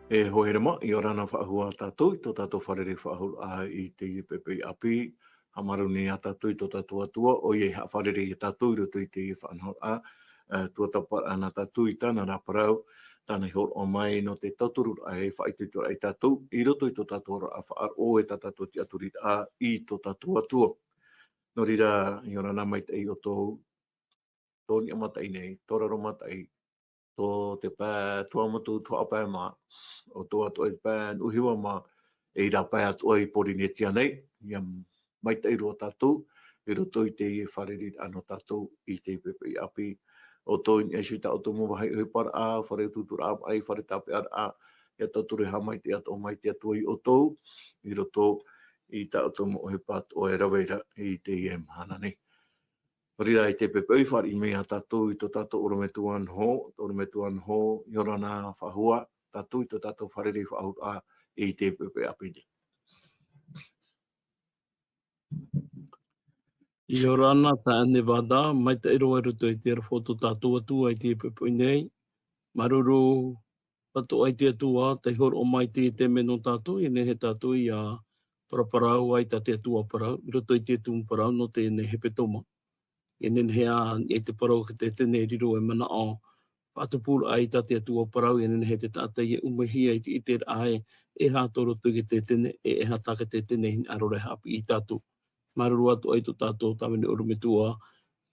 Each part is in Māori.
E hoere ma, i orana whaahua tātou, i tō tātou wharere whaahua I te pepe api, hamaru ni a tātou I tō tātou atua, o i ha wharere I tātou I roto I te whanhau a, tua tapara ana tātou I tāna raparau, tāna hor o mai no te tauturu a he whaitutura I tātou, I roto I tō tātou a whaar o e tātou ti aturit a I tō tātou atua. No rira, i orana mai te I o tō, tōni amatai nei, tōraro matai, tō te pā tuamatu tua pā mā, o tō atu e pā uhiwa mā, e rā pā atu ai porinetia nei, ia mai te iroa tātou, I roto I te whareri ano tātou I te pepe api, o tō I esu ta o tō mowahai ui para a, whare tutura a, ai whare tāpe ar a, ia tāture ha mai te atu o mai te atu I o tō, I roto I ta o tō mo he pāt o e raweira I te hana nei. Rira I te pepei whare I mea tātou I tō tātou orometuan ho, I orana whahua, tātou I tō tātou wharere whahua I te pepe apini. I orana ta ane wada, mai te ero e roto I te rafoto tātou atua I te pepei nei, maruru pato ai te atua, te hor o mai te meno tātou, I ne he tātou I a paraparau ai ta te atua parau, I roto I te tūm parau no te ne he petoma. I nen hea I te parau ki te tene riro e mana o whaatupura ai ta te atua parau, I nen he te tātai e umehia I te iter ai e hātoro tu ki te tene, e hata ki te tene hin arore hapi I tātou. Maruru atu ai tō tātou tamene urumetua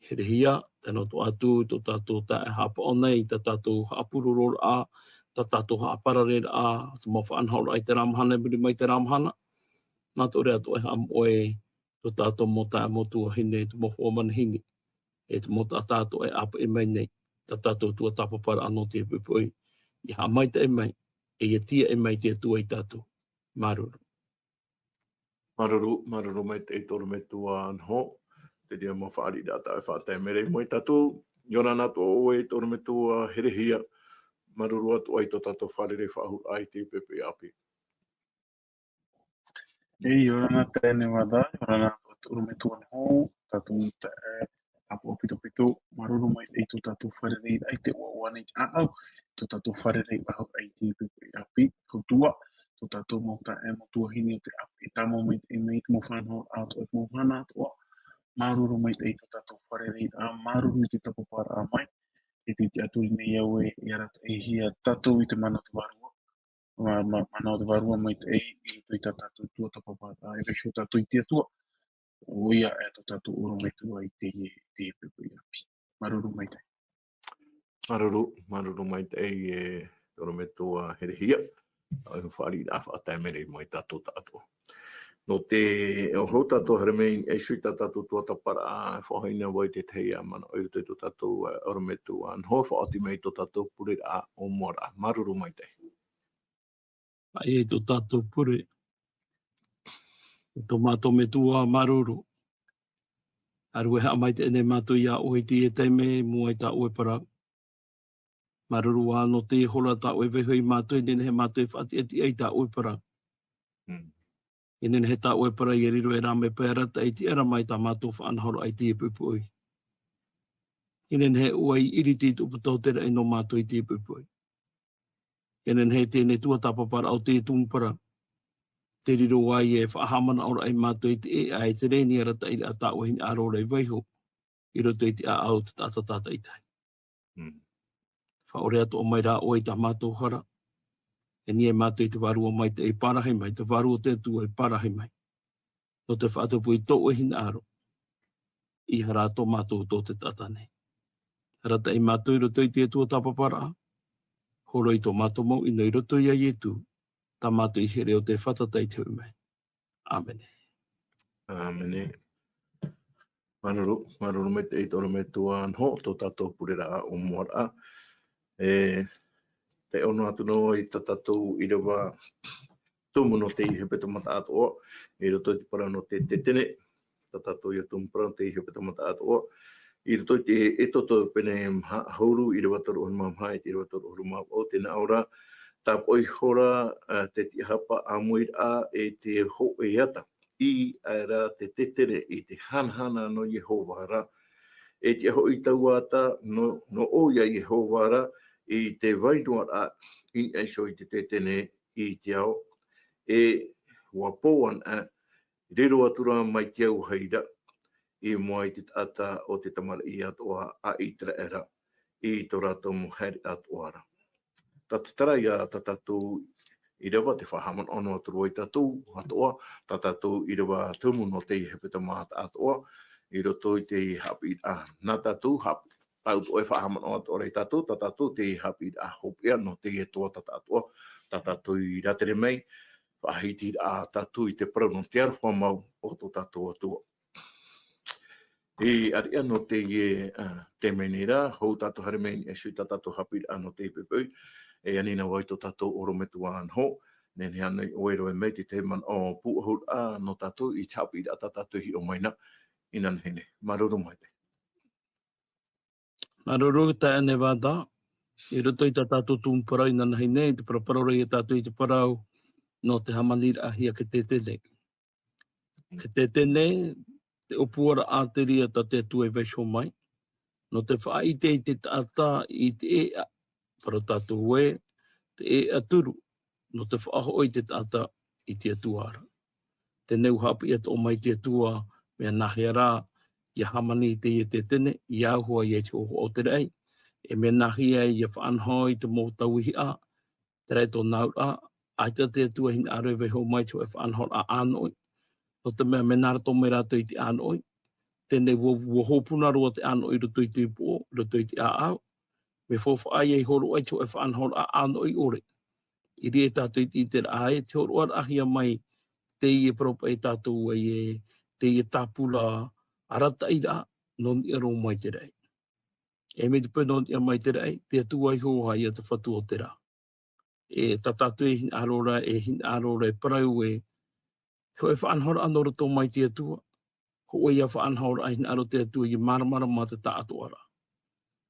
herehia, tēnā tō atu, tō tātou ta e hapa ona I tā tātou haapururor a, tā tātou haapararera a, tō mawha anhaura ai te ramhana, muri mai te ramhana, nā tō rea tō e ham oe tō tātou mo tā motua hine, tō mawha o manahini. E te mota tātou e apa e mai nei, tā tātou tua tapapara anō te pupui. I ha mai te e mai, e ia tia e mai te atua I tātou. Maruru. Maruru mai te toro me tua anho, te ria mo whaari data e whātai mere moi tātou, Yorana tō oe toro me tua herehia, maruru atu ai tō tātou wharere whahu ai te pepe api. E Yorana tēne wada, Yorana toro me tua anho, tātou te e apo pito, maruru mai te tō tātou wharere ai te ua nei au, tō tātou wharere wahu ai te pepe api, koutua, tō tātou mo ta e mo tua hini o te api, tamo mai te mei te mo whanho ato e mo whana ato, maruru mai te tō tātou wharere a maruru I te tapopara a mai, e te aturi nei au e arata e hia tātou I te mana te varua, mana o te varua mai te I tō tātou tua tapopara, e vesho tātou I te atua, o ia e tō tātou oro mai tua I te pepe api. Maruru mai te. Maruru mai te e toro me tua herehia, ai whaari a whaatai mere mai tātou tātou. No te o hau tātou heremei e sui tātou tua tapara a whahaina wai te teia mana o te tō tātou orometu an ho whaati mei tō tātou pure a o mora. Maruru mai te. Ai e tō tātou pure. Tō mātou me tua maruru. Aru e haa mai te ene mātou ia oe ti e teime mua I tā oe parau. Maruru no te hora tā oe vehui mātou I nene he mātou e whaati eti ai tā oe parau. I nene he tā oe parau I riro e rame pēra ta eti era mai tā mātou whaanahoro ai ti e pupui. I nene he ua I iriti tupu tōtera e no mātou I ti e pupui. I nene he tēne tua tāpapara au te tūmpara. Te riro wai e whaahamana ora ai mātou I te e ai te reni ara ta I a tā oe hini arora I vaiho. I roto I te a au te tātata I tai. Whaore atu o mai rā oi tā mātou hara. E nie mātou I te waru o mai te e parahi mai, te waru o te atu e parahi mai. No te whaatopui tō e hina aro. I hara tō mātou tō te tatane. Rata I mātou I roto I te atua tāpapara. Horo I tō mātou mau ino I roto I ai etu. Tā mātou I here o te whatatai te umei. Āmene. Āmene. Maruru me te toro me tua anho, tō tātou purera o mora. Te ono atu no I tātou I rewa tōmu no te ihe peta mata atoa, I roto I te para no te tene, tātou I tōmu para no te ihe peta mata atoa, I roto I te e toto pene hauru I rewa toru onu mamhai, I rewa toru onu mamhai o tēnā ora, tā poi hora te ti hapa amuir a e te ho e ata, I ara te tetere I te hanhana no Yehova ra, e te ho I tau ata no o ia Yehova ra, I te wainua a i eiso i te tene i te ao e wa pōan a rero atura mai te au haida i mua i te ata o te tamara i atoa a i tera era i tō rātou muheri atoara. Tatara ia tatatu i rewa te whahaman ono aturu i tatu atoa, tatatu i rewa tumu no te hepeta māta atoa, i roto i te hapi a nā tatu hapi. Pau to e whahaman o atoa i tatu, tatatu te hapi a hopea no te e toa tatatoa, tatatu i ratere mei, whahiti a tatu i te parau no te arwha mau o tō tatu atua. I aria no te e te menera, hou tatu hare mei e sui tatu hapi a no te pepui, e anina wai tō tatu orometua anho, nene anei oero e mei te man o puahur a no tatu i chapi a tatu hi o maina, inan hene. Maruru mai te. Maruru ta ane wada, i roto i ta tātou tūmpara i nana hei nei, te paraparora i tātou i te parau no te hamanira ahia ke te tene. Ke te tene, te opuara a te ria ta te tue veisho mai, no te whaite i te tata i te ea, para tātou e, te ea turu, no te whaaho i te tata i te atuara. Te neu hapi at o mai te atua, mea nahe rā, ia hamani i te i te tene, i ahua i e te oho o te rei, e me nahi e ia whaanhoi te mō tauhi a, te rei tō nau a, aita te atua hin arewe ho mai tō e whaanhoi a anoi, no te mea me nara tō me rato i te anoi, tēnei wo hopuna roa te anoi roto i te pō, roto i te a au, me fofa ai e horo ai tō e whaanhoi a anoi ore, i rie tātou i te rae, te horo ar ahia mai, te i e propa e tātou e te i e tāpula arata i ra, non i aro mai te rei. E me te pēnon i mai te rei, te atua i hoa i a te whatu o te rā. E tātou e hin arora, e parau e, ko e whaanhora anora tō mai te atua, ko e ia whaanhora a hin aro te atua i maramara ma te tātoara.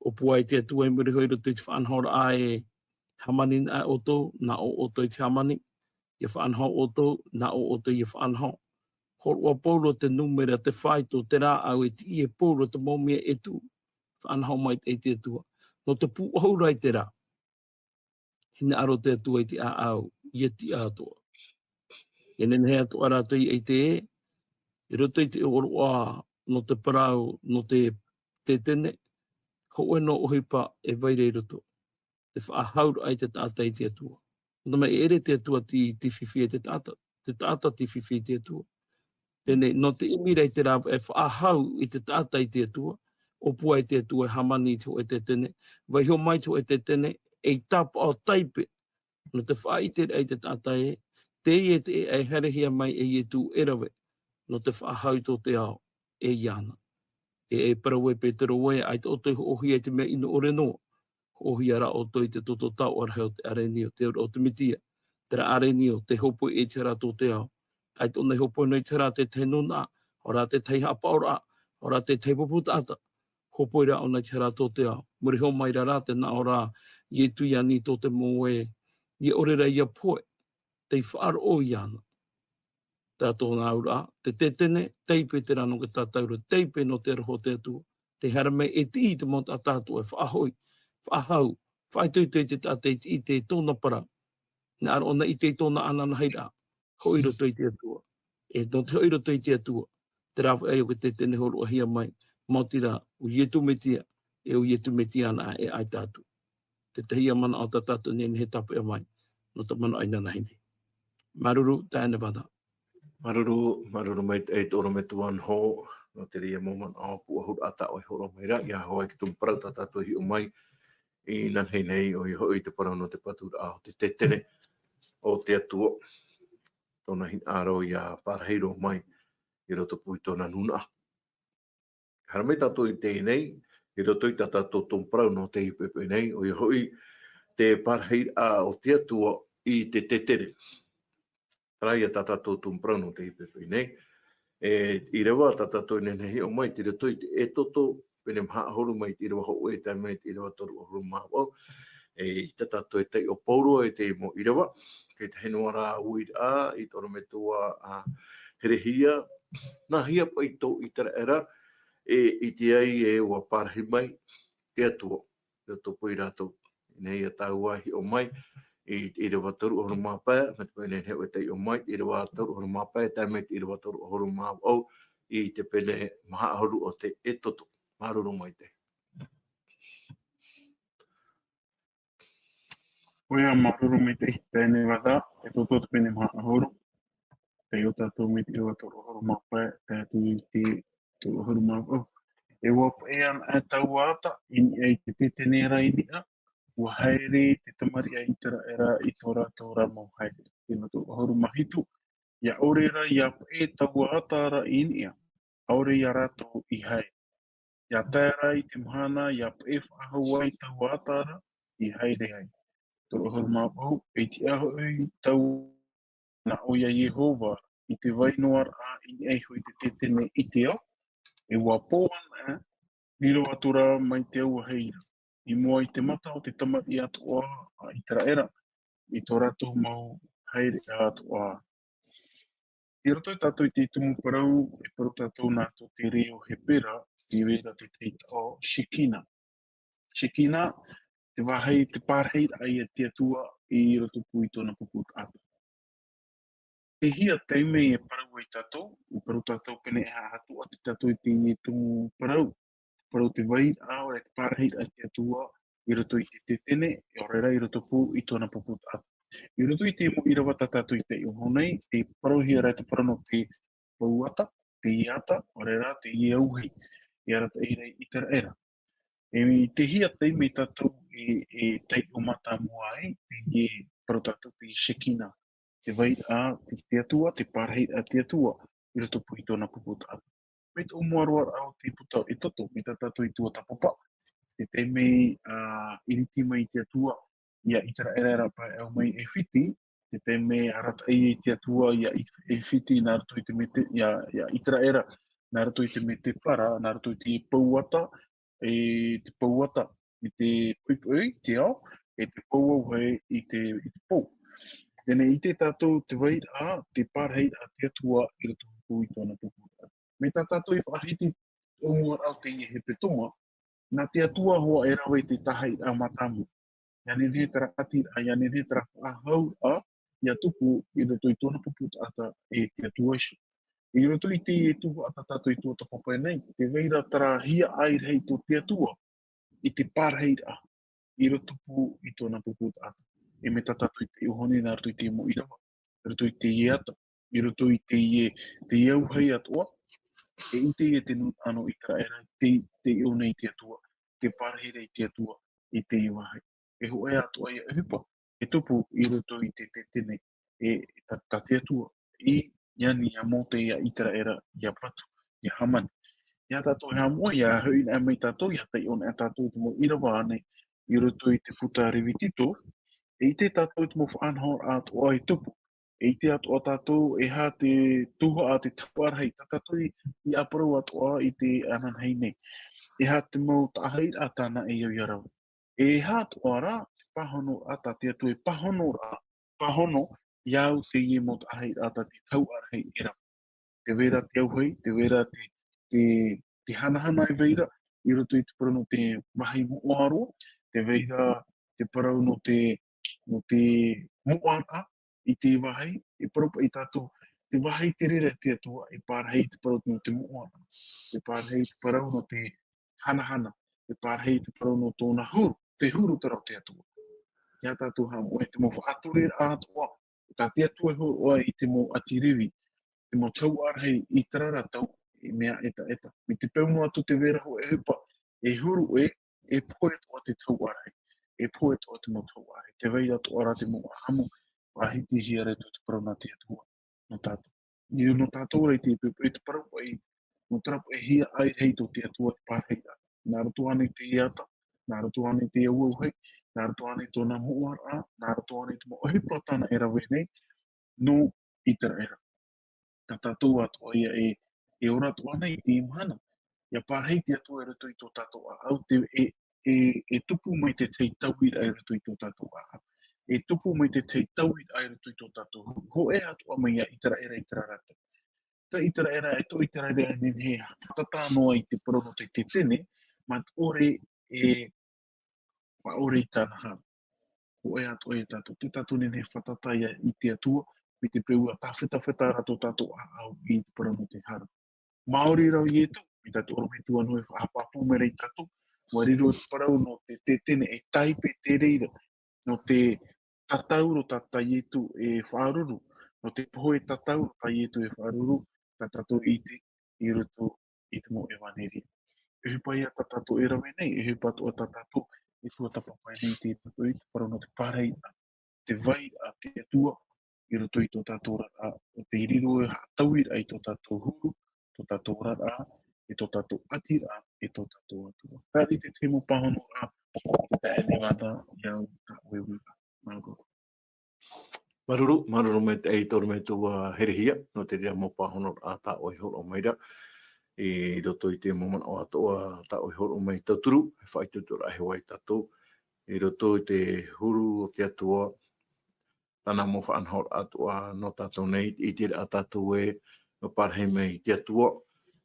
O pua i te atua i muri hoira te whaanhora a e hamanin a oto, na o oto i te hamani, i whaanhora oto, na o oto i whaanhora. Horua paulo te numera te whaito te rā au e ti e paulo te momia e tu. Whaanhau mai te atua. No te pū aura i te rā. Hina aro te atua i te a au. I e ti atoa. E nene hea tu arata i te e. I roto i te orua no te parau no te tene. Ko e no ohipa e vairei roto. Te whaahaura ai te tata i te atua. No me ere te atua ti whiwhi e te tata. Te tata ti whiwhi te atua. Tēnei, no te imira i te rā e whaahau i te tata i te atua, o pua i te atua e hamani i te tene, vai ho mai te te tene, e tapa o taipe, no te whaite i te tata e, te i e te e herehia mai e i tu erawe, no te whaahau tō te ao, e iana. E parawe Petero we, ai te oto i ohi e te mea ino ore no, ohi ara oto i te toto tau arheo te arenio, te o te mitia, te ra arenio, te hopo e te ra tō te ao. Ai tōna hopo nei te rā te te nuna, o rā te tei hapa ora, o rā te tei poputata, hopo i rā o nei te rā tō te ao. Muri hau mai rā te nā o rā, i tu ia ni tō te mō e, i orera ia poe, tei whaaro o i ana. Tā tōna aura, te tene, teipe te rano ke tātaura, teipe no te roho te atua, te harame e ti i te mō tātua, e whaahoi, whaahau, whaitui te tātei i te tōna para, nā ara ona i te tōna anana heira, hoiro toi te atua. E no te hoiro toi te atua, te rawa e o ke te tene horo ahia mai, mautira, u ietu metia, e u ietu metia ana e ai tātu. Te tahia mana o tātātu nene he tapu e mai, no ta mana aina nahi nei. Maruru, tāne wada. Maruru mai e tōro me tuan ho, no te ria moman o puahur ata o i horo mai ra, ia hoa ki tumparau tātātu hi o mai, i nan hei nei o i hoi te parau no te patura a te tene o te atua. Tōna hin aro i a paraheiro mai i roto pui tōna nuna. Hara mai tātou i tēnei, i roto i tātou tōmparau no te ipepe nei, o i hoi te paraheiro a o te atua i te tere. Tarai a tātou tōmparau no te ipepe nei. I rewa tātou i nenehi o mai, te roto i te e toto, pene mha horu mai, i rewa ho e tai mai, i rewa toru o horu maha. E tātou e tei o pauro e te mo i rewa, kei te henua rā uir a, i toro me tua a herehia, nā hia pai tō i tera era, i te ai e ua pārhi mai, te atua, i tō pui rātou, Nei a tau ahi o mai, i rewa toru o mapa, me te pene hewa tei o mai, i rewa toru o mapa, e tai mei i rewa toru o mapa au, i te pene maha ahoru o te e toto. Maruru mai te. Oia maruru me te pēne wada, e toto te pēne maha ahoru. Te o tātou me te rewa toru o mapa, te atu i te toru o mapa au. E wapa e ana e tau ata, ini ai te tetene rai ni a, ua haere te tamari a itara era i tō rātou rā mau haere. Tēnā tō ahoru mahitu, ia orera ia e tau ata ara ini a, aore ia rātou i hae. Ia tēra i te mahana, ia e whahau ai tau ata ara, i haere hai. Tō ahoru mapau, e te aho i tau na oia Yehova, i te wainoar a ini ai hui te tetene i te au, e ua pōana, Niro atura mai te ua heira. I mua i te mata o te tamati atua a itara era. I tō rato mau haere atua. I roto i tātou i te tumu parau, e paru tātou nā tō te reo he pera, i reira te teita o Shekina. Shekina, te wahei, te pārhei ai e te atua i roto pui tōna puput ata. Te hia teime e parau i tātou, i paru tātou pene e hahatu a te tātou i te tumu parau. Parau te vai a o e te pārhei a te atua i roto i te tetene, e o reira i roto pū i tōna puput ata. I roto i te mo ira wata tātou i te honei, te parau hia rai te parano te pauata, te iata, o reira te iauhi, i ara te eirei i tera era. E te hia teime tātou e te o mata mua ai, te ie parau tātou te Shekina. Te vai a te atua, te pārhei a te atua, i roto pū i tōna puput ata. Me tō muaroa au te puta e toto, me tā tātou i tua tapapa. Te te mei iriti mai te atua, ia itara era pa au mai e whiti, te mei arata e te atua, ia e whiti nā rato i te mete, ia itara era, nā rato i te mete para, nā rato i te pauata, te pauata, i te puipui, te ao, e te pauau hei i te pau. Tēnei i te tātou te waira a, te pārhei a te atua i rato pui tōna puputa. Me tā tātou i whahiti o mua au te i he petonga, nā te atua hoa e rawe te tahai a matamu. Ia ne tera ati a ia ne tera whahau a, ia tupu i roto i tōna puputa ata e te atua isu. I roto i te e tupu ata tātou i tō tapapai nei, te weira tara hia ai rei tō te atua, i te pārhei a, i roto pu i tōna puputa ata. E me tā tātou i te uhoni nā roto i te mo irawa, i roto i te iata, i roto i te iauhei atua, e i te te ano i ka era te iau nei te atua, te pārhere i te atua i te iwahai. E ho e atua i a hupa, e tupu i roto i te tene, e ta te atua, i yani a mote i a itara era i a patu, i a hamani. Ia tātou hea mua, ia hui nā mei tātou, ia tei ona e tātou te mo irawa ane, i roto i te puta rewitito, e i te tātou te mo whaanhor atua i tupu. E i te atua tātou e hā te tuha a te taparhei, tā tātou i aparau atua i te ananhei nei. E hā te mau tahai a tāna e iau iarau. E hā atua rā, te pahono a tā te atu e pahono rā, pahono iau te ie mo tahai a tā te tau arhei era. Te wera te auhei, te wera te hanahana e weira, i roto i te parano te mahi moaro, te weira te parano te moara i te wahai, i parapa i tātou, te wahai te rere te atua, i pārhei te parano te moara, te pārhei te parano te hanahana, te pārhei te parano tōna huru, te huru tara te atua. Ia tātou hamu, e te mo whaature a atua, tā te atua e hoa i te mo atiriwi, te mo tau arhei i tarara tau, i mea eta. Me te peuno atu te vera ho e hupa, e huru e poe toa te tau arhei, e poe toa te mo tau arhei. Te vei atu ara te mo ahamu, a hiti hia re tu te parana te atua, no tātou. I no tātou rei te pepe, te parau ai, no tarapu e hia ai rei to te atua te pārhei a. Nā rato ane te iata, nā rato ane te auauhei, nā rato ane tōna moara, nā rato ane te mo ohipa tāna era wenei, no i tera era. Tā tātou atua ia e ora atua nei te imahana. Ia pārhei te atua e roto i tō tātou a au te e tupu mai te tei tauira e roto i tō tātou a. E tupu mai te tei tauira e roto i tō tātou. Ho e atua mai a itara era itara rata. Ta itara era e tō itara era e he whakatānoa i te parono te tene, mat ore paore i tāna hara. Ko e ato e tātou, te tātou nene whatatai i te atua, i te preua tawheta rato tātou au i te parano te hara. Māori rau i etu, i tātou oro me tua noe whahapapu mera i tātou, wa riro te parau no te tene e taipe te reira, no te tatauro tatai etu e whaaruru, no te poho e tatauro tai etu e whaaruru, tātou i te i roto i te mo e waneri. E hupa ia tātou e rawe nei, e hupa toa tātou e fua tapapai nei te tātou i te parau no te parei, te vai a te atua, i roto i tō tātou rata, o te iriro e hatauir ai tō tātou huru, tō tātou rata, e tō tātou atira, e tō tātou atua. Tāri te te mo pahono a, te tae ne wata, iau ta uewika. Māgo. Maruru me te eitor me tua herihia, no te rea mo pahono a ta oi horo meira. I roto i te momana o atoa ta oi horo mai tauturu, e whai tutura he wai tatou. I roto i te huru o te atua, tana mo whaanhor atua no tātou nei, i te a tātou e no parhei mei te atua,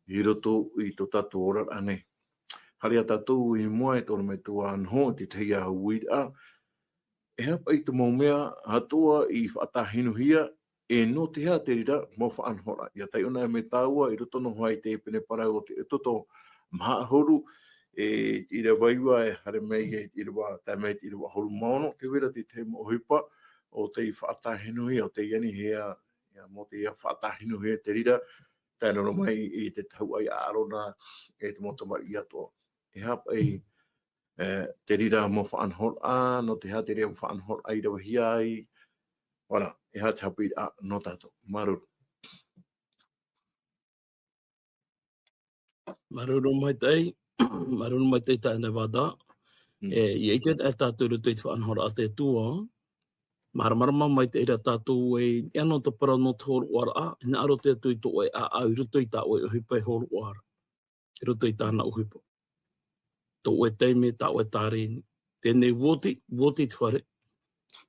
i roto i tō tātou ora ane. Hari a tātou i mua e tōna me tua anho, te teia huira, e hapa i te maumea atua i whaatahinuhia, e no te hea te rira mo whaanhora. Ia tai ona e me tāua, i roto no hoai te pene parau o te toto mahahoru, e tira waiwa e hare mei e tira wā, tai mei tira wā horu maono, te wera te te mo hipa, o te whaatahinuhia, o te iani hea, mo te ia whaatahinuhia te rira, tai nono mai i te tau ai ārona e te motomari i atoa. E hapa i te rira mo whaanhora, no te hea te rira mo whaanhora ai rawa hiai, ora, e hea te hapu i a no tātou. Maruru. Maruru mai tei, maruru mai tei tāna wada. I eke e tātou ruto i te whaanhora a te tua, maramarama mai te ira tātou e iano te para no te horu wara a, ina aro te atu i tō e a au ruto i tā oe uhipa e horu wara. Ruto i tāna uhipa. Tō e teime, tā oe tāreni. Tēnei woti te whare.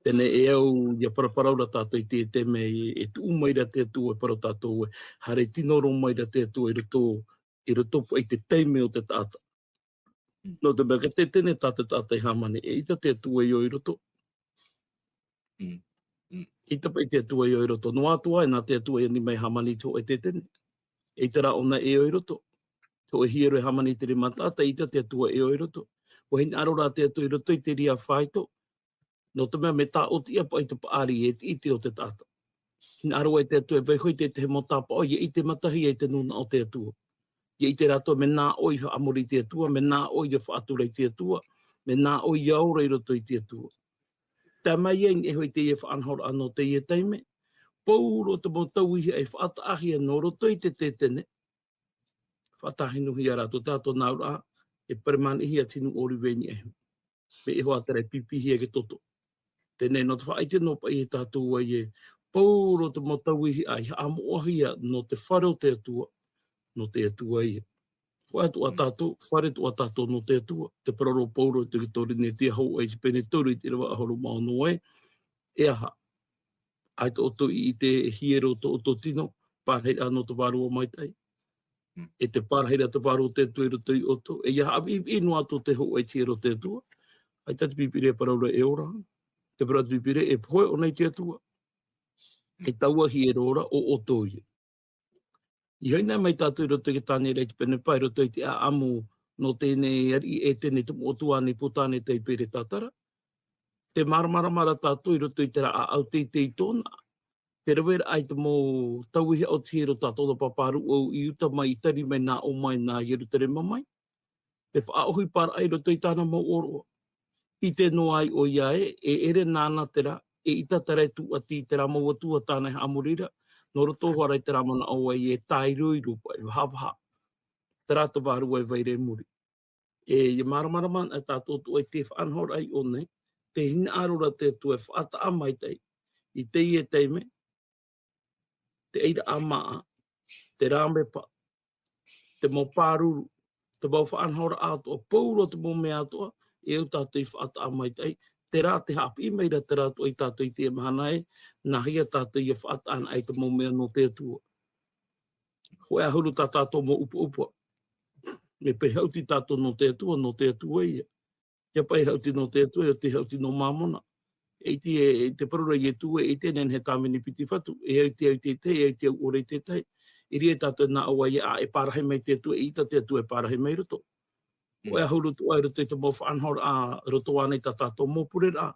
Tēnei e au ia paraparaura tātou i te teme e tu maira te atu e para tātou e hare tinoro maira te atu e ruto i te teime o te tāta. No te mea, te tēne tātai hamane, e ita te atu e o i roto. Ita pa i te atu e o i roto. No atua e nā te atu e ni mai hamani tō e te tēne. E tera ona e o i roto. Tō e hiero e hamani te rematata, ita te atu e o i roto. O hini arora te atu i roto i te ria whaito. No te mea me tā o tia pa i te paari e te iti o te tāta. Hini aroa e te atu e veihoi te he mo tāpa o, i te matahi e te nuna o te atua. I te rato me nā oi amori te atua, me nā oi whaatura i te atua, me nā oi aura i roto i te atua. Tā mai e hoi te e whaanhora anō te e teime, pauro te mo tauhi e whaatahia no roto i te tētene. Whaatahinu hi a rato tātou naura, e paremani hi a tinu ori weni e. Me e hoa tere pipihi e ke toto. Tēnei no te whaite no pa i tātou e pauro te mo tauhi a i amoahia no te whare o te atua, no te atua ia. Whae tu a tātou, whare tu a tātou no te atua. Te pararo pauro te kitori ne te hau e pene toru i te rawa ahoro maono e aha. Ai to oto i te hiero to oto tino, pārheira no te wāro o maitai. E te pārheira te wāro te atua i roto i oto. E ia hawi inu ato te hau e tiero te atua. Ai tati pipire paraura e ora. Te paratu pipire e poe o nei te atua. E taua hiero ora o oto ia. I haina mai tātou roto ki tāne rei te pene pai roto i te a amu no tēnei ari e tēnei te motuane putane te pere tātara. Te mara tātou i roto i te a au te i tōna. Te rewera ai te mō tauhi au te hero tātou da paparu au i uta mai i tari mai nā o mai nā ieru tere mamai. Te whaahui para ai roto i tāna mō oroa. I te no ai o iae e ere nāna tera e ita tera tu ati tera mō atua tāna amurira. No roto hoarai te ramana au ai e tai ruiru pa i wahawaha. Te rata waru ai vaire muri. E maramaraman e tātou tu e te whanhora ai o nei. Te hina arora te tu e whaata amaitai. I te i e teime. Te eira amaa. Te rame pa. Te mo pāruru. Te mau whanhora ato. Pauro te mo me ato. E au tātou i whaata amaitai. Te rā te hapi meira te rātou i tātou i te mahanai, nā hia tātou i whaata ana ai te maumea no te atua. Hoi ahuru tā tātou mo upa. Me pehauti tātou no te atua ia. Kia pai hau tino te atu, e te hau tino mamona. E te parura i e tu e te nen he tāmini piti whatu. E au te te, e au te au ore te te. I ria tātou nā awa i a e pārahe mai te atu, e ita te atu e pārahe mai roto. O e huru tu ai roto i te mō whaanhor a roto anei tā tātou mō purera.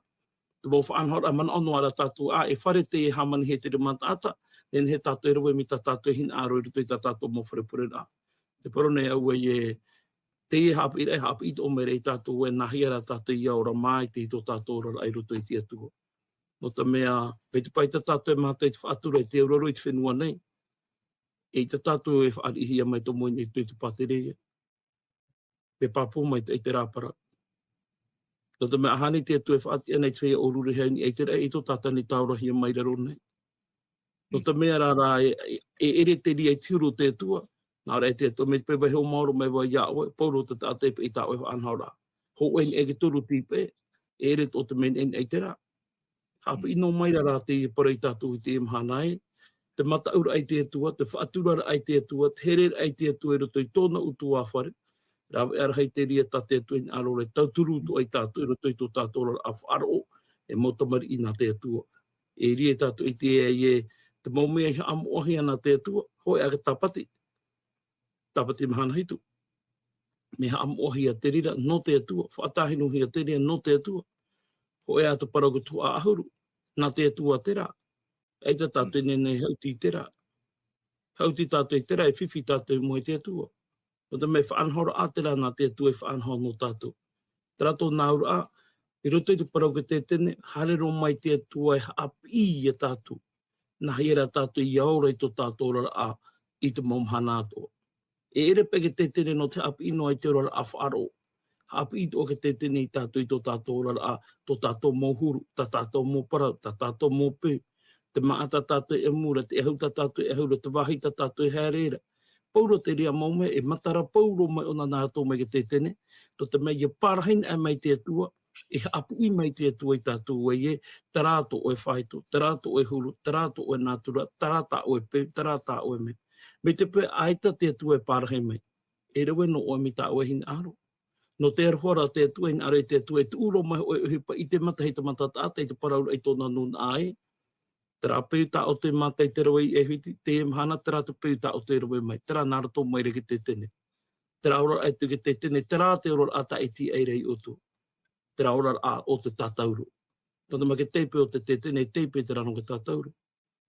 Te mō whaanhor a mana ono ara tātou a e whare te e hamani he te remata ata. Nen he tātou e rawe mi tā tātou e hin aro i roto i tā tātou mō whare purera. Te parone au e te e hapu i te omere i tātou e nahi ara tātou i aura mai te i tō tātou rara ai roto i te atua. No ta mea, pei te pai ta tātou e mātai te whaatura i te uroro i te whenua nei. E te tātou e whaarihia mai tō moine i te pātereia. Pe pāpō mai te rāpara. No ta mea ahani te atu e whaati anei te whea o rure heini e te rei i tō tātani taurahia mai raro nei. No ta mea rara e ere te ria i tiuro te atua. Nā rei te atua me te pewa heo mauro mai wai ia oe. Pauro te tātou e tā oe whaanhaura. Ho en e ke turu tipe. E ere tō te men en e te rā. Hapa ino mai rara te i para i tātou i te imhanai. Te mataura ai te atua, te whaaturara ai te atua, te herera ai te atua i roto i tōna utu whare. Rawa ara hei te ria tate atua in arore, tauturu utu ai tātou i roto i tō tātou a wharo e motamari i nā te atua. E ria tātou i te e te maumea i amohi ana te atua, hoi ake tapati. Tapati mahana hitu. Me ha amohi a te rira no te atua, whaatahinu hi a te ria no te atua. Hoi ata parago tu a ahuru, nā te atua te rā. Eita tātou nene hauti te rā. Hauti tātou i te rā, e whiwhi tātou mo i te atua. O te mei whaanhora a te rā nā te atua e whaanhora no tātou. Te rato nāura a, i roto i te parauka te tene, harero mai te atua e haapi i a tātou. Nā hiera tātou i aura i tō tātou rara a i te momhana atoa. E ere peke te tene no te haapi ino ai te rara a whaaro. Haapi i tō ke te tene i tātou i tō tātou rara a tō tātou mōhuru, tā tātou mōparau, tā tātou mōpū. Te maata tātou e mura, te ehauta tātou e haura, te wahita tātou e haerera. Pauro te ria maume, e matara pauro mai ona nā tō mai te tene. To te mei e pārhain e mai te atua, e apu i mai te atua i tātou e te rāto o e whaito, te rāto o e huru, te rāto o e nātura, te rāta o e pē, te rāta o e me. Me te pē aita te atua e pārhain mai. E rewe no o e mita o e hin aro. No te arhora te atua in are te atua e te uro mai o e uhipa i te mata hei te matata ata i te paraura i tōna nuna ai. Te rā pēuta o te mātai te rawa i e hiti, te emhana, te rā te pēuta o te rawa mai, te rā nāra tō mai reke te tene. Te rā ora ai te ke te tene, te rā te ora ata e ti eirei utu. Te rā ora a o te tātauru. Tanda mai ke teipe o te tene, e teipe te rano ke tātauru.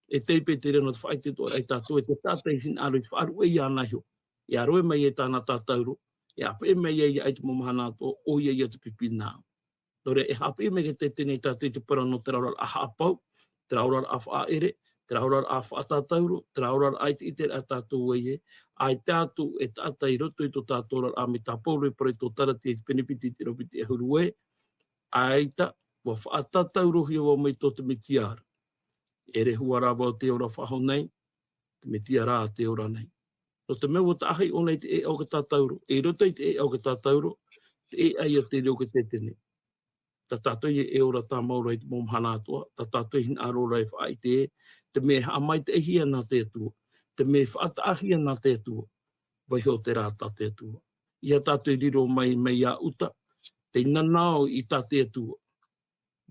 E teipe te rano te whaite tō ai tātou, e te tātai hin aru i whaaru e ia nahi. E aroe mai e tāna tātauru, e ape mai e ia ai te momahana tō, o ia ia te pipi nāo. Nore e hape mai ke te tene tātou te parano te rā ora a hapau, te raurar a whaere, te raurar a whaatatauru, te raurar a te iter a tātou e, ai tātou e tātai roto i tō tātou a me tā pauru e pare tō tarati e penipiti te ropiti e huru e, ai ta, wa whaatatauru hi o mai tō te mitiara. E re huara wau te ora whaho nei, te mitiara a te ora nei. No te meu o ta ahi o nei te e au ke tātauru, e roto i te e au ke tātauru, te e ai a te reo ke te tene. Ta tātou e ora tā maura i te momhana atua, ta tātou hin arora e whaai te me hamai te ehia nā te atua, te me whaata ahia nā te atua, vai ho te rāta te atua. Ia tātou i riro mai mei a uta, te nanao i tā te atua,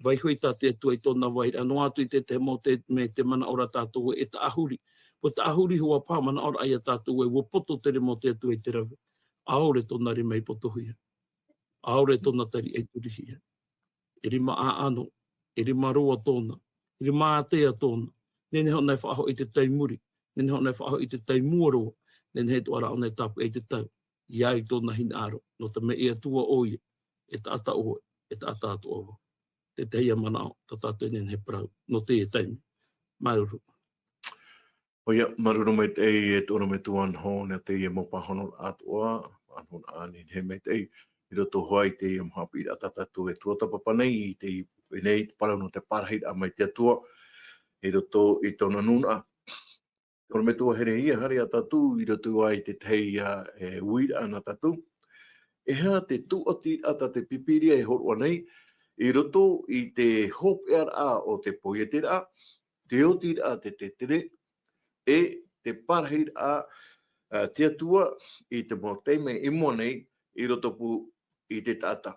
vai hoi tā te atua i tōna vai, anō atu i te mo te me te mana ora tātou e ta ahuri. Po ta ahuri hua pā mana ora ai a tātou e wapoto tere mo te atua i te rawe. Aore tōna ri mai potohuia. Aore tōna tari e turihia. E rima a ano, e rima roa tōna, e rima a tea tōna, nene hau nei whaaho i te taimuri, nene hau nei whaaho i te taimuaroa, nene he tuara o nei tapu e te tau, iai tōna hin aro, no te me e atua oie, e ta ata oe, e ta ata atu oe. Te te hia manao, ta tātou nene he parau, no te e taimi. Maruru. Oia, maruru mai te e tōna me tuan ho, nea te e mopa hono atua, anhon ani he me te i roto hoai te i amhapi i atatatu e tuatapapa nei i te i nei te parau no te parahit a mai te atua i roto i tōna nuna. Tōna me tua here ia hari a tatu i roto ai te teia e uira ana tatu. E hea te tuati ata te pipiria e horua nei i roto i te hopear a o te poietira, te otir a te tere, e te parahit a te atua i te moteime i mua nei i roto pu i te tata.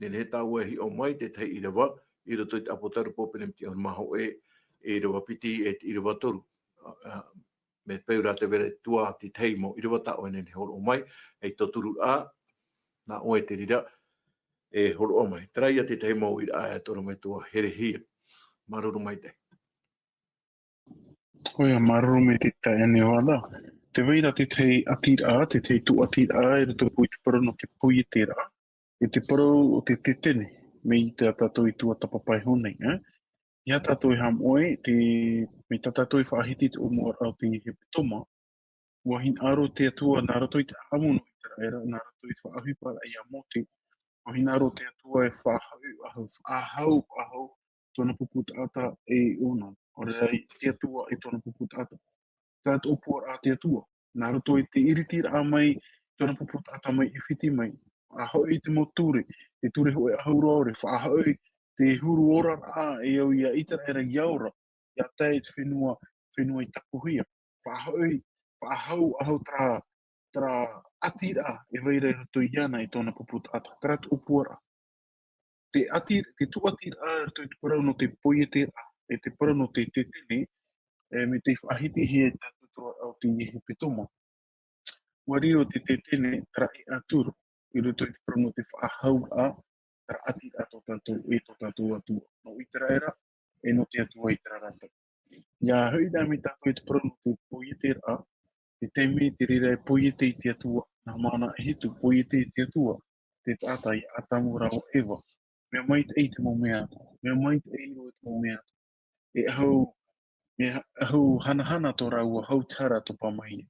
Nene tau e hi o mai te tei irawa, i roto i te apotaru pōpene mti on maho e irawa piti e te irawa toru. Me peura te vere tua te teimo, irawa tau e nene horo o mai, e toturu a, na oe te rira, e horo o mai. Traia te teimo i a e toro mai tua here hia. Maruru mai te. Oia, maruru me te tae ane wada. Te weira te tei atira, te tei tu atira, e roto pui te paro no te pui e te rā. E te paro o te tetene, me i te atato i tua tapapai honei, Ia tātou i ham oe, me tā tātou i whaahiti te umo au te hepe toma, wahin aro te atua, nā rato i te amono i te raera, nā rato i whaahi para i a mote, wahin aro te atua e whaahau, tōna pupu ata e ona, o rei te atua e tōna pupu ata. Tāt opua a te atua, nā rato i te iritira a mai, tōna pupu ata mai i whiti mai, ahau i te mo ture hoe ahau rore, whaahau i te huru ora a e au ia itara era iaura, ia tai te whenua i takuhia. Whaahau ahau tra atira e veira i roto i ana i tōna puputa ata. Trat upuara. Te tu atira a roto i te parau no te poiete e te parau no te tetene, me te whaahiti hi e tatu toa au te ihi petoma. Wariro te tetene tra i aturu, i roto i te parau no te whaahau a, tra ati ato tātou e to tātou atua. No i tera era, e no te atua i tera rata. Ia hui nā me tātou e te prono te poiete ra, te teime te rira e poiete i te atua, nā mana e hitu poiete i te atua, te tātai atamu rao ewa. Mea mai te eite mo mea atu, mea mai te eiro e te mo mea atu. E hau hana tō raua, hau tara tō pamai.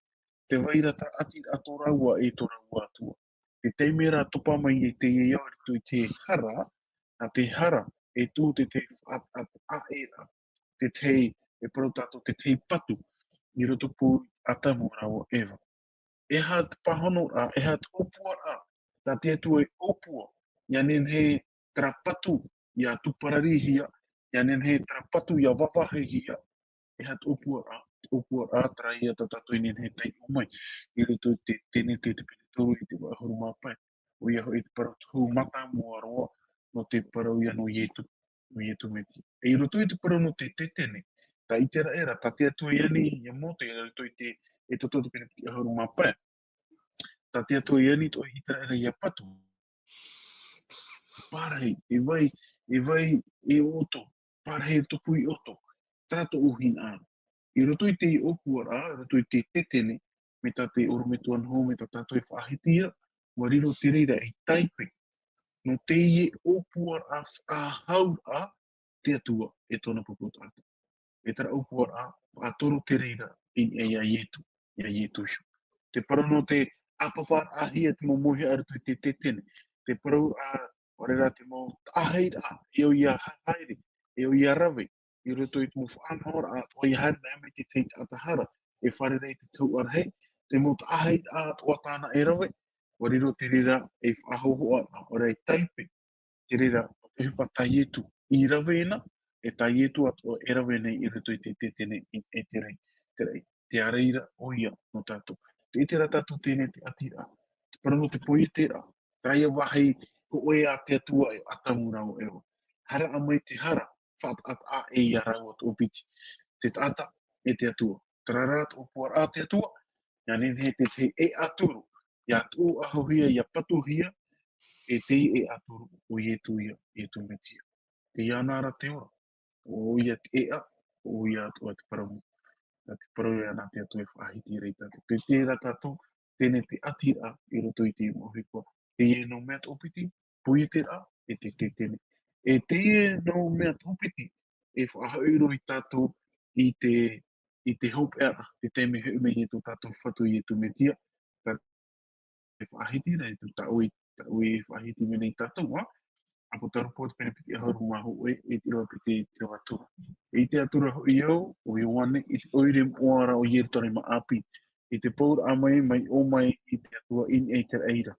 Te waira ta ati ato raua e tō raua atua. Te teimera topa mai e te iau i te hara, a te hara e tū te te aera, te tei, e parotato te tei patu, i roto pū atamu rawa ewa. E ha te pahono a, e ha te opua a, ta te atu e opua, ia nen he trapatu ia tupararihia, ia nen he trapatu ia wawahihia, e ha te opua a trai a tatato i nen he tei umai, i roto te tene te pene tōru i te wahuru mapai, o ia hoi te paratu mata mua roa, no te parau ia no ietu meti. E i roto i te parau no te tetene, ta i tera era, ta te atu i ani i a mote, i roto i te e toto te pene piti ahuru mapai, ta te atu i ani to i tera era i a patu. Parahei, e vai e oto, parahei tupu i oto, trato uhin a. I roto i te i opua a, i roto i te tetene, me ta te orometu anho, me ta tato e whahitia, wariro te reira e taipe, no te ie opua a hau a te atua e tōna puputa ata. E tara opua a toro te reira i e a ietu shu. Te parau no te apapa a hia te mo mohi aratu i te tetene. Te parau a orera te mo aheira a, e o ia haere, e o ia rawe, i roto i te mo whaanahora a, o ia haere na ame te teit atahara, e wharerei te tau arhei, te mo aheira a, o tāna e rawe, wariro te rira e whahohoa a, o rei taipe, te rira e hupa taietu i rawena, e taietu ato e rawena i roto i te tetene e te rei, te areira o ia no tātou. Te tera tātou tēne te atira, te parano te poietera, traia wahei ko oe a te atua e atamu rau ewa. Hara a mai te hara, whaat at a e ia rau at opiti. Te tata e te atua, tararat o puar a te atua, ia nene te te e aturu, ia tu ahohia, ia patuhia, e te e aturu o ietu ia, ietu metia. Te ianara te ora, o ia te ea, o ia atua te paramu. Ta te parau e ana te atu e whaahiti rei tātou. Te tērā tātou, tēne te atira i roto i te mohikoa. Te e no mea tōpiti, pui te rā, e te tēne. E te e no mea tōpiti, e whaahauro i tātou i te hope ara, te teime heume i tō tātou whatu i tu metia. Ta te whaahiti rei tu taui whaahiti mene i tātou, apo tarupo te penepiti aharu maho e te roa piti te atura. E te atura ho i au, o i wane, i te oire moara o ieritore ma api. I te paura a mai o mai i te atua in e te eira.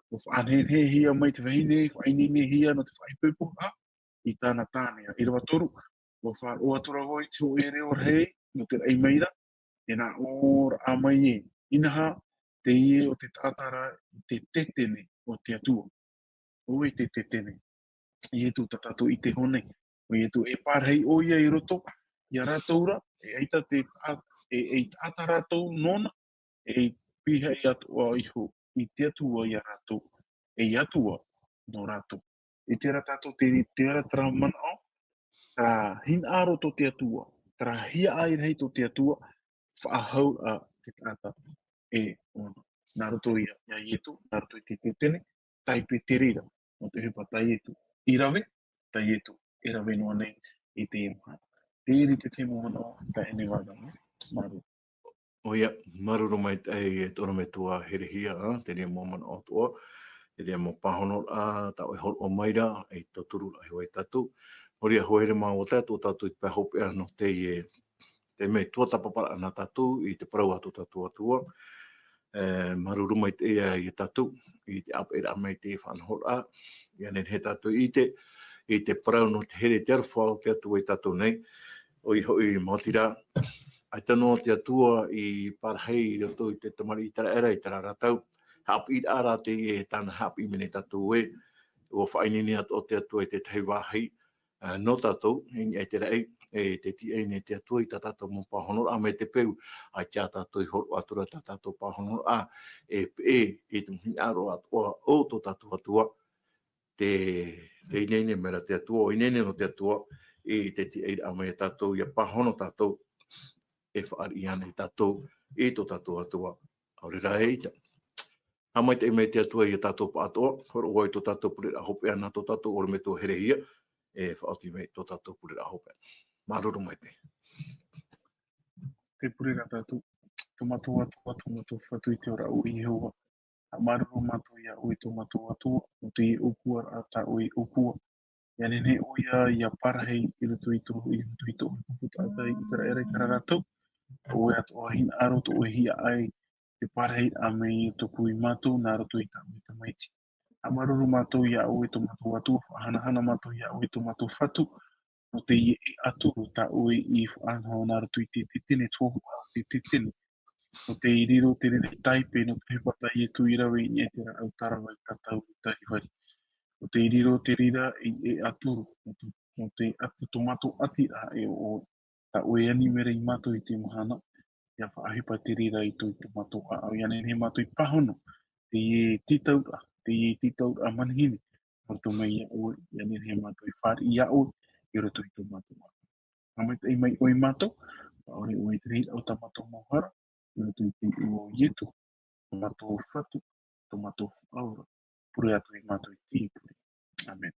O whaanhen he hia mai te wahine, whainine hia na te whaipupu a, i tāna tānea. I rawa toru, o atura hoi te o e reo rei, no te rei meira, e nā ora a mai e. Inaha, te ie o te tātara, te tetene o te atua. o te tene. I tu tatato i te hone. O i tu e parhei o ia i roto. Ia ratoura, e eita e ata ratou nona, e piha i atua iho, i te atua i a ratou, e i atua no ratou. I te ratato te ara tra mana o, tra hin aro to te atua, tra hia ai rei to te atua, whaahau a te tata e ono. Nā roto ia ietu, nā roto i te tene, taipe te rira, o te hepa tai etu. I rawe, tai etu, e rawe noa nei i te imuhana. Te iri te te mohana o, ta ene wada, maru. O ia, maruru mai e toro me tua herehia, te rea momana o toa, te rea mo pahono a, ta oi hol o maira, e to turu ai hoi tatu. Hori a hoere mā o tatu, tatu i pahope ano te mei tua tapapara ana tatu, i te parau atu tatu atua. Maruru mai te ia i tatu, i te apera mai te whanhol a, i anen he tatu i te parau no te here te arwhao te atu i tatu nei, o i hoi motira, ai tano te atua i parhei i roto i te tamari i tara era i tara ratau. Hapi i ara te i e tāna hapi mene tatu e. Ua whainini o te atua i te tei wāhei. No tātou, e te rei, e te ti e ne te atua i tā tātou mō pāhono a me te peu. Ai tia tātou i horo atura tā tātou pāhono a. E te mhi aro atua o tō tātou atua. Te inene mera te atua, o inene no te atua. E te ti e a me tātou i a pāhono tātou. E whaari ana i tātou, e tō tātou atua, aurera e ita. Hamai te me te atua i a tātou pa atoa, horo oi tō tātou pure a hope ana tō tātou, ore me tō herehia, e whaoti me tō tātou pure a hope. Maruru mai te. Te purera tātou, tō matua atua, tō matua whatu i te ora o i heua. A maruru matua ia oi tō matua atua, o te i okua a ta oi okua. Ia nene oia ia parahei i rutu i tō i rutu i tō puputātai i tara era i tara rātou. O e ato ahin aro to o hia ai te parhei a mei to kui matou nā roto i tāu i ta maiti. A maruru matou ia o e to matou atu, whahana matou ia o e to matou whatu, no te i e aturu ta o i whanau nā roto i te tene tōhu au te tene. No te i riro te rere taipe no te hepata i e tu i rawe i e te ra au tarawa i tatau i tariwari. No te i riro te rira i e aturu, no te atu to matou ati a e o ta o e ani mere i matou i te mahana. Ia whaahipa te rira i tui te matou a au iane he matou i pahono. Te i titau a manhine. O to mai ia o iane he matou i whari ia o i roto i tō matou a. Amai te mai o i matou. Ore o i te rira o ta matou mohara. I roto i te o ietu. Tō matou whatu. Tō matou whaura. Pure atu i matou i tīpuri. Amen.